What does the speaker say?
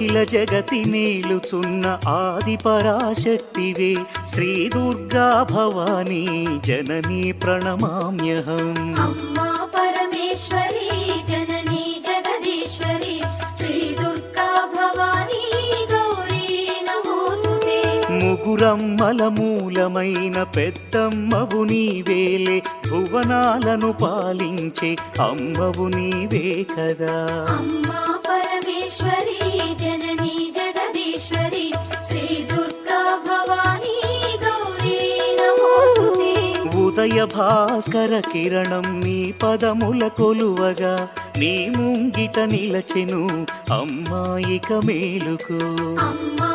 అఖిల జగతి మేలుచున్న ఆది పరాశక్తివే శ్రీ దుర్గా భవానీ జననీ ప్రణమామ్యహం. అమ్మా పరమేశ్వరి జననీ జగదీశ్వరి శ్రీ దుర్గా భవానీ గౌరీ నమోస్తుతే. ముగురమ్మల మూలమైన పెద్దమ్మవు నీవేలే భువనాలను పాలించే అమ్మవు నీవే కదా. అమ్మా పరమేశ్వరి జననీ జగదీశ్వరి శ్రీ దుర్గా భవానీ గౌరీ నమోస్తుతే. ఉదయ భాస్కర కిరణం నీ పదముల కొలువగా నీ ముంగిట నిలచెను అమ్మాయిక మేలుకు. అమ్మా